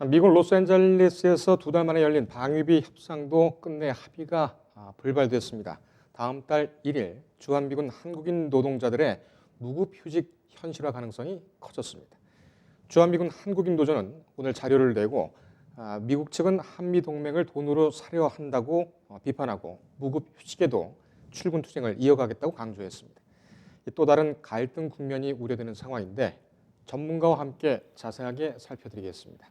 미국 로스앤젤레스에서 두 달 만에 열린 방위비 협상도 끝내 합의가 불발됐습니다. 다음 달 1일 주한미군 한국인 노동자들의 무급휴직 현실화 가능성이 커졌습니다. 주한미군 한국인 노조는 오늘 자료를 내고 미국 측은 한미동맹을 돈으로 사려 한다고 비판하고 무급휴직에도 출근 투쟁을 이어가겠다고 강조했습니다. 또 다른 갈등 국면이 우려되는 상황인데 전문가와 함께 자세하게 살펴드리겠습니다.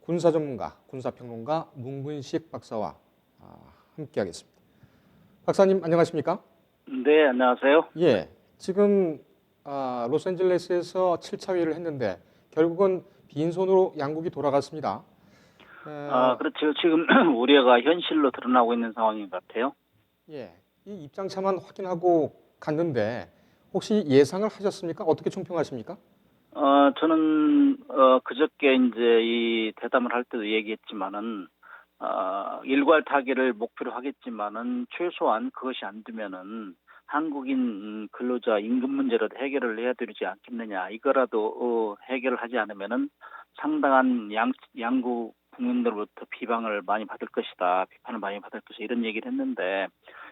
군사 전문가, 군사평론가 문근식 박사와 함께하겠습니다. 박사님 안녕하십니까? 네, 안녕하세요. 예, 지금 로스앤젤레스에서 7차 회의를 했는데 결국은 빈손으로 양국이 돌아갔습니다. 그렇죠. 지금 우려가 현실로 드러나고 있는 상황인 것 같아요. 예, 이 입장차만 확인하고 갔는데 혹시 예상을 하셨습니까? 어떻게 총평하십니까? 저는 그저께 이제 이 대담을 할 때도 얘기했지만은 일괄 타결을 목표로 하겠지만은 최소한 그것이 안 되면은 한국인 근로자 임금 문제라도 해결을 해야 되지 않겠느냐. 이거라도 해결을 하지 않으면은 상당한 양국 국민들로부터 비방을 많이 받을 것이다. 비판을 많이 받을 것이다. 이런 얘기를 했는데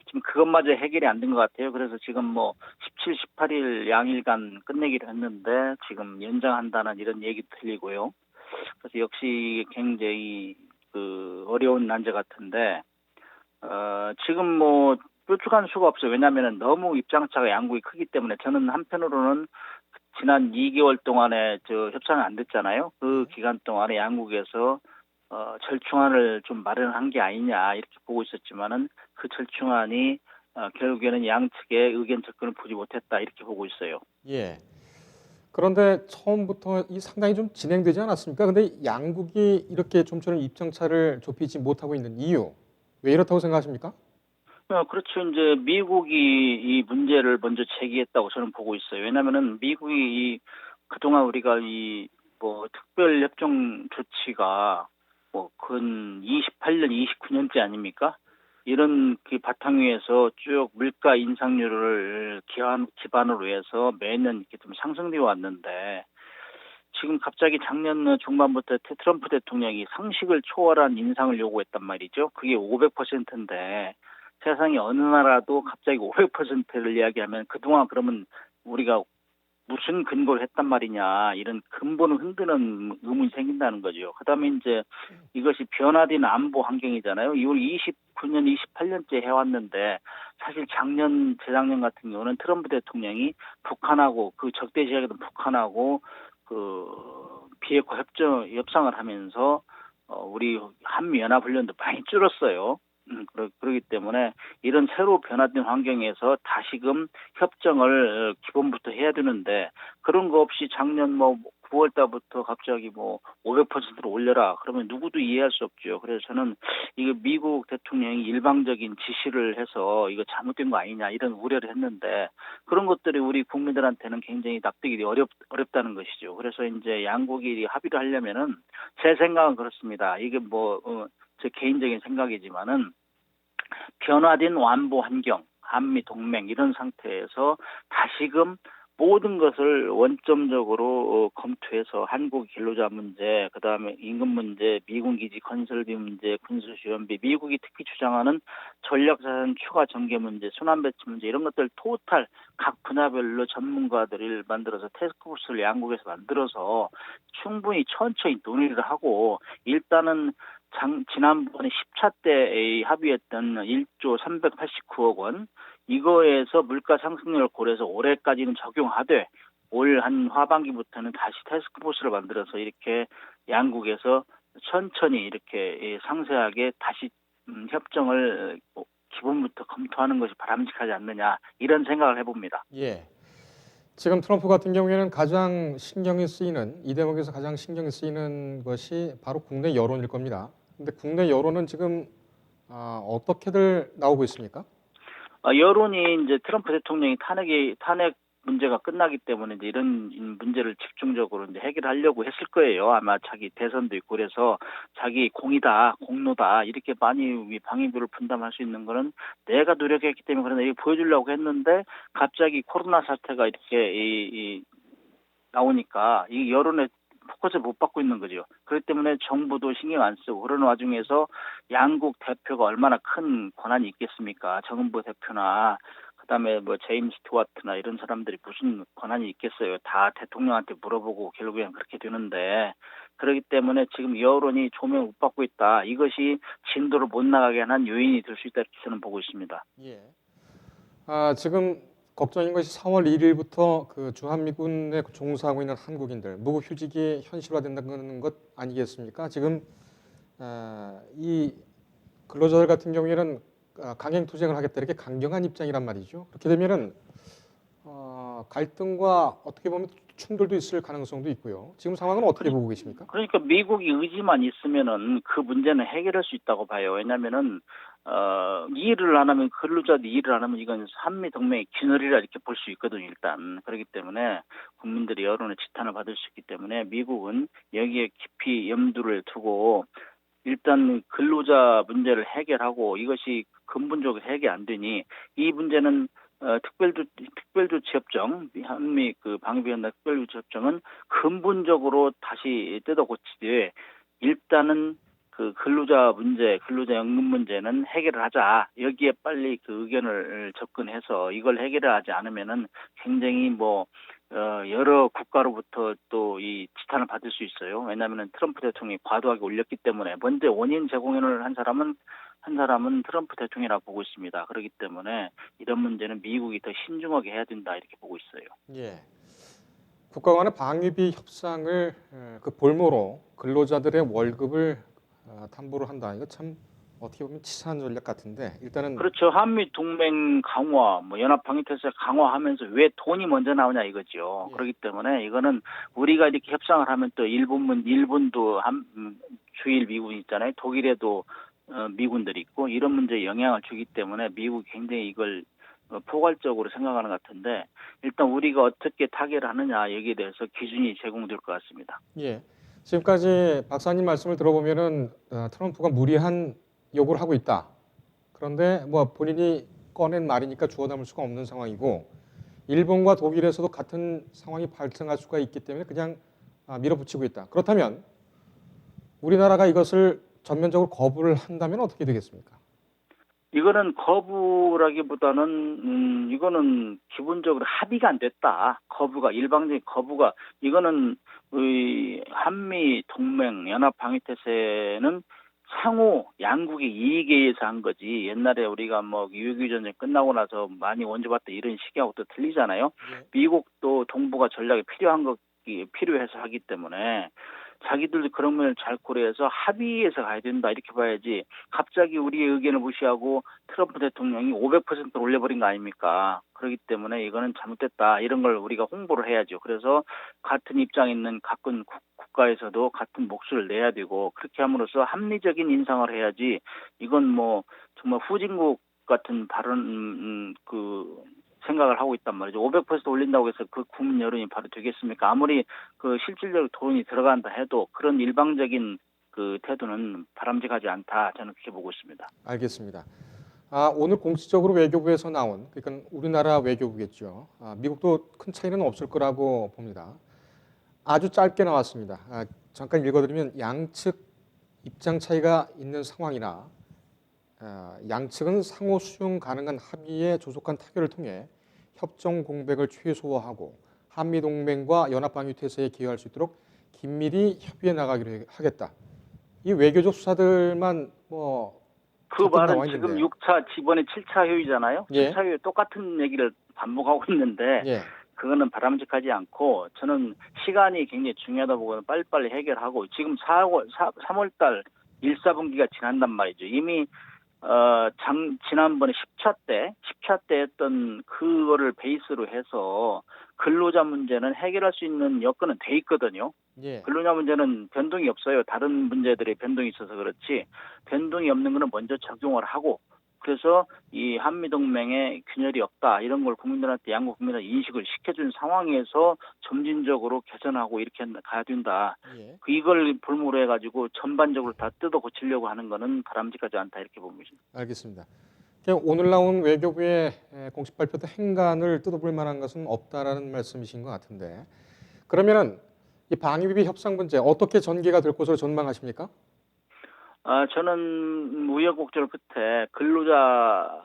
지금 그것마저 해결이 안 된 것 같아요. 그래서 지금 뭐 17, 18일 양일간 끝내기로 했는데 지금 연장한다는 이런 얘기도 들리고요. 그래서 역시 굉장히 어려운 난제 같은데 지금 뭐 뾰족한 수가 없어요. 왜냐하면 너무 입장차가 양국이 크기 때문에 저는 한편으로는 지난 2개월 동안에 협상이 안 됐잖아요. 그 기간 동안에 양국에서 절충안을 좀 마련한 게 아니냐 이렇게 보고 있었지만은 그 절충안이 결국에는 양측의 의견 접근을 보지 못했다 이렇게 보고 있어요. 예. 그런데 처음부터 이 상당히 좀 진행되지 않았습니까? 근데 양국이 이렇게 좀처럼 입장차를 좁히지 못하고 있는 이유, 왜 이렇다고 생각하십니까? 그렇죠. 이제 미국이 이 문제를 먼저 제기했다고 저는 보고 있어요. 왜냐하면은 미국이 그동안 우리가 뭐 특별 협정 조치가 뭐 근 28년, 29년째 아닙니까? 이런 그 바탕 위에서 쭉 물가 인상률을 기반으로 해서 매년 이렇게 좀 상승되어 왔는데 지금 갑자기 작년 중반부터 트럼프 대통령이 상식을 초월한 인상을 요구했단 말이죠. 그게 500%인데 세상에 어느 나라도 갑자기 500%를 이야기하면 그동안 그러면 우리가 무슨 근거를 했단 말이냐 이런 근본을 흔드는 의문이 생긴다는 거죠. 그다음에 이제 이것이 변화된 안보 환경이잖아요. 이걸 29년, 28년째 해왔는데 사실 작년, 재작년 같은 경우는 트럼프 대통령이 북한하고 그 적대 지역에도 북한하고 비핵화 협상을 하면서 우리 한미 연합 훈련도 많이 줄었어요. 그렇기 때문에 이런 새로 변화된 환경에서 다시금 협정을 기본부터 해야 되는데 그런 거 없이 작년 뭐 9월 달부터 갑자기 뭐 500%로 올려라. 그러면 누구도 이해할 수 없죠. 그래서 저는 이거 미국 대통령이 일방적인 지시를 해서 이거 잘못된 거 아니냐 이런 우려를 했는데 그런 것들이 우리 국민들한테는 굉장히 납득이 어렵다는 것이죠. 그래서 이제 양국이 합의를 하려면은 제 생각은 그렇습니다. 이게 제 개인적인 생각이지만은 변화된 완보 환경, 한미 동맹 이런 상태에서 다시금 모든 것을 원점적으로 검토해서 한국 근로자 문제, 그다음에 임금 문제, 미군 기지 건설비 문제, 군수 지원비, 미국이 특히 주장하는 전략자산 추가 전개 문제, 순환 배치 문제 이런 것들 토탈 각 분야별로 전문가들을 만들어서 태스크포스를 양국에서 만들어서 충분히 천천히 논의를 하고 일단은 지난번에 10차 때 합의했던 1조 389억 원 이거에서 물가 상승률을 고려해서 올해까지는 적용하되 올 한 하반기부터는 다시 태스크포스를 만들어서 이렇게 양국에서 천천히 이렇게 상세하게 다시 협정을 기본부터 검토하는 것이 바람직하지 않느냐 이런 생각을 해봅니다. 예. 지금 트럼프 같은 경우에는 가장 신경이 쓰이는 이 대목에서 가장 신경이 쓰이는 것이 바로 국내 여론일 겁니다. 근데 국내 여론은 지금 어떻게들 나오고 있습니까? 여론이 이제 트럼프 대통령이 탄핵 문제가 끝나기 때문에 이제 이런 문제를 집중적으로 이제 해결하려고 했을 거예요. 아마 자기 대선도 있고 그래서 자기 공이다, 공로다 이렇게 많이 방위비를 분담할 수 있는 거는 내가 노력했기 때문에 그런데 이거 보여주려고 했는데 갑자기 코로나 사태가 이렇게 나오니까 이 여론의 포커스를 못 받고 있는 거죠. 그렇기 때문에 정부도 신경 안 쓰고 그런 와중에서 양국 대표가 얼마나 큰 권한이 있겠습니까? 정은보 대표나 그다음에 뭐 제임스 스튜어트나 이런 사람들이 무슨 권한이 있겠어요. 다 대통령한테 물어보고 결국엔 그렇게 되는데 그렇기 때문에 지금 여론이 조명을 못 받고 있다. 이것이 진도를 못 나가게 한 요인이 될 수 있다 이렇게 저는 보고 있습니다. 예. 지금 걱정인 것이 4월 1일부터 그 주한미군에 종사하고 있는 한국인들 무급휴직이 현실화된다는 것 아니겠습니까? 지금 이 근로자들 같은 경우에는 강행투쟁을 하겠다 이렇게 강경한 입장이란 말이죠. 그렇게 되면은 갈등과 어떻게 보면 충돌도 있을 가능성도 있고요. 지금 상황은 어떻게 보고 계십니까? 그러니까 미국이 의지만 있으면은 그 문제는 해결할 수 있다고 봐요. 왜냐면은 일을 안 하면 근로자들이 일을 안 하면 이건 한미 동맹의 균열이라 이렇게 볼 수 있거든요. 일단 그렇기 때문에 국민들이 여론의 지탄을 받을 수 있기 때문에 미국은 여기에 깊이 염두를 두고 일단 근로자 문제를 해결하고 이것이 근본적으로 해결 안 되니 이 문제는 특별조치협정 한미 그 방위비연합 특별조치협정은 근본적으로 다시 뜯어 고치되 일단은 그 근로자 문제, 근로자 연금 문제는 해결을 하자. 여기에 빨리 그 의견을 접근해서 이걸 해결을 하지 않으면은 굉장히 여러 국가로부터 또 이 지탄을 받을 수 있어요. 왜냐하면 트럼프 대통령이 과도하게 올렸기 때문에 먼저 원인 제공을 한 사람은 트럼프 대통령이라고 보고 있습니다. 그렇기 때문에 이런 문제는 미국이 더 신중하게 해야 된다 이렇게 보고 있어요. 예. 국가 간의 방위비 협상을 그 볼모로 근로자들의 월급을 담보로 한다. 이거 참 어떻게 보면 치사한 전략 같은데 일단은 그렇죠. 한미 동맹 강화, 연합 방위 태세 강화하면서 왜 돈이 먼저 나오냐 이거죠. 예. 그렇기 때문에 이거는 우리가 이렇게 협상을 하면 또 일본도 주일 미군 있잖아요. 독일에도 미군들이 있고 이런 문제에 영향을 주기 때문에 미국이 굉장히 이걸 포괄적으로 생각하는 것 같은데 일단 우리가 어떻게 타결을 하느냐 여기에 대해서 기준이 제공될 것 같습니다. 예. 지금까지 박사님 말씀을 들어보면은 트럼프가 무리한 요구를 하고 있다. 그런데 뭐 본인이 꺼낸 말이니까 주워 담을 수가 없는 상황이고 일본과 독일에서도 같은 상황이 발생할 수가 있기 때문에 그냥 밀어붙이고 있다. 그렇다면 우리나라가 이것을 전면적으로 거부를 한다면 어떻게 되겠습니까? 이거는 거부라기보다는 이거는 기본적으로 합의가 안 됐다. 일방적인 거부가 이거는 의 한미 동맹 연합 방위 태세는 상호 양국의 이익에 의해서 한 거지. 옛날에 우리가 유해교 전쟁 끝나고 나서 많이 원조받던 이런 시기하고 또 틀리잖아요. 예. 미국도 동북아 전략이 필요해서 하기 때문에 자기들도 그런 면을 잘 고려해서 합의해서 가야 된다 이렇게 봐야지 갑자기 우리의 의견을 무시하고 트럼프 대통령이 500% 올려버린 거 아닙니까? 그렇기 때문에 이거는 잘못됐다 이런 걸 우리가 홍보를 해야죠. 그래서 같은 입장에 있는 각군 국가에서도 같은 목소리를 내야 되고 그렇게 함으로써 합리적인 인상을 해야지 이건 정말 후진국 같은 발언 생각을 하고 있단 말이죠. 500% 올린다고 해서 그 국민 여론이 바로 되겠습니까? 아무리 그 실질적으로 돈이 들어간다 해도 그런 일방적인 그 태도는 바람직하지 않다. 저는 그렇게 보고 있습니다. 알겠습니다. 오늘 공식적으로 외교부에서 나온 그러니까 우리나라 외교부겠죠. 미국도 큰 차이는 없을 거라고 봅니다. 아주 짧게 나왔습니다. 잠깐 읽어드리면 양측 입장 차이가 있는 상황이나 양측은 상호 수용 가능한 합의에 조속한 타결을 통해 협정 공백을 최소화하고 한미 동맹과 연합 방위 태세에 기여할 수 있도록 긴밀히 협의해 나가기로 하겠다. 이 외교적 수사들만 그 잔뜩 말은 나와 지금 있는데요. 6차 이번에 7차 회의잖아요. 예. 7차 회의 똑같은 얘기를 반복하고 있는데 예. 그거는 바람직하지 않고 저는 시간이 굉장히 중요하다 보고 빨리빨리 해결하고 지금 3월 달 1, 4분기가 지난단 말이죠. 이미 지난번에 10차 때 했던 그거를 베이스로 해서 근로자 문제는 해결할 수 있는 여건은 돼 있거든요. 예. 근로자 문제는 변동이 없어요. 다른 문제들이 변동이 있어서 그렇지 변동이 없는 거는 먼저 적용을 하고 그래서 이 한미동맹에 균열이 없다 이런 걸 국민들한테 양국 국민한테 인식을 시켜준 상황에서 점진적으로 개선하고 이렇게 가야 된다. 예. 이걸 볼모로 해가지고 전반적으로 다 뜯어 고치려고 하는 거는 바람직하지 않다 이렇게 봅니다. 알겠습니다. 오늘 나온 외교부의 공식 발표된 행간을 뜯어볼 만한 것은 없다라는 말씀이신 것 같은데 그러면은 이 방위비 협상 문제 어떻게 전개가 될 것으로 전망하십니까? 저는 우여곡절 끝에 근로자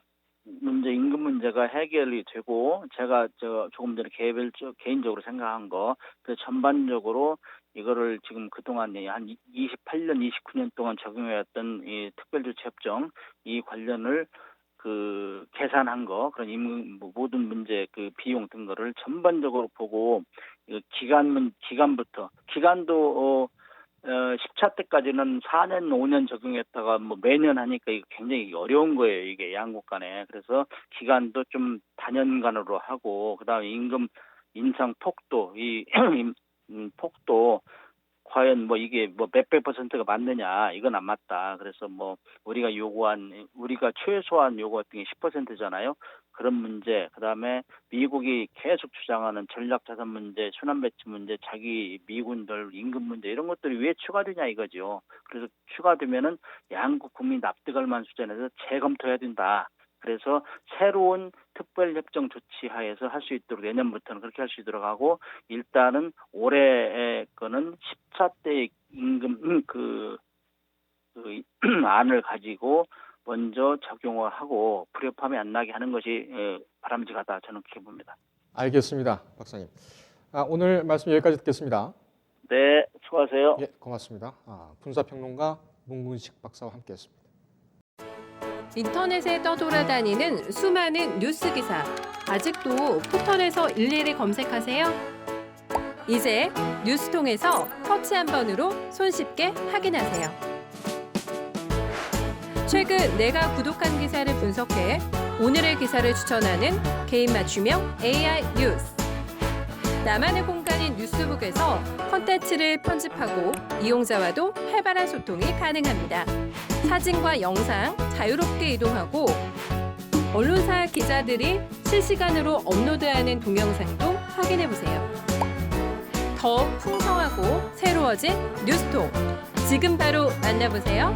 문제, 임금 문제가 해결이 되고, 제가 조금 전에 개인적으로 생각한 거, 그 전반적으로 이거를 지금 그동안 한 28년, 29년 동안 적용해왔던 이 특별조치협정, 이 관련을 계산한 거, 그런 모든 문제, 비용 등 거를 전반적으로 보고, 기간도 10차 때까지는 4년, 5년 적용했다가 매년 하니까 이거 굉장히 어려운 거예요. 이게 양국 간에. 그래서 기간도 좀 단연간으로 하고, 그다음에 임금 인상 폭도, 폭도 과연 이게 몇백 퍼센트가 맞느냐, 이건 안 맞다. 그래서 우리가 최소한 요구했던 게 10%잖아요. 그런 문제, 그다음에 미국이 계속 주장하는 전략자산 문제, 순환배치 문제, 자기 미군들 임금 문제, 이런 것들이 왜 추가되냐 이거죠. 그래서 추가되면은 양국 국민 납득할 만한 수준에서 재검토해야 된다. 그래서 새로운 특별협정 조치 하에서 할 수 있도록, 내년부터는 그렇게 할 수 있도록 하고, 일단은 올해 거는 14대 임금 안을 가지고 먼저 적용을 하고 불협화음이 안 나게 하는 것이 바람직하다, 저는 그렇게 봅니다. 알겠습니다, 박사님. 오늘 말씀 여기까지 듣겠습니다. 네, 수고하세요. 예, 고맙습니다. 군사평론가 문근식 박사와 함께했습니다. 인터넷에 떠돌아다니는 수많은 뉴스 기사. 아직도 포털에서 일일이 검색하세요? 이제 뉴스통에서 터치 한 번으로 손쉽게 확인하세요. 최근 내가 구독한 기사를 분석해 오늘의 기사를 추천하는 개인 맞춤형 AI 뉴스. 나만의 공간인 뉴스북에서 콘텐츠를 편집하고 이용자와도 활발한 소통이 가능합니다. 사진과 영상 자유롭게 이동하고 언론사 기자들이 실시간으로 업로드하는 동영상도 확인해보세요. 더 풍성하고 새로워진 뉴스통. 지금 바로 만나보세요.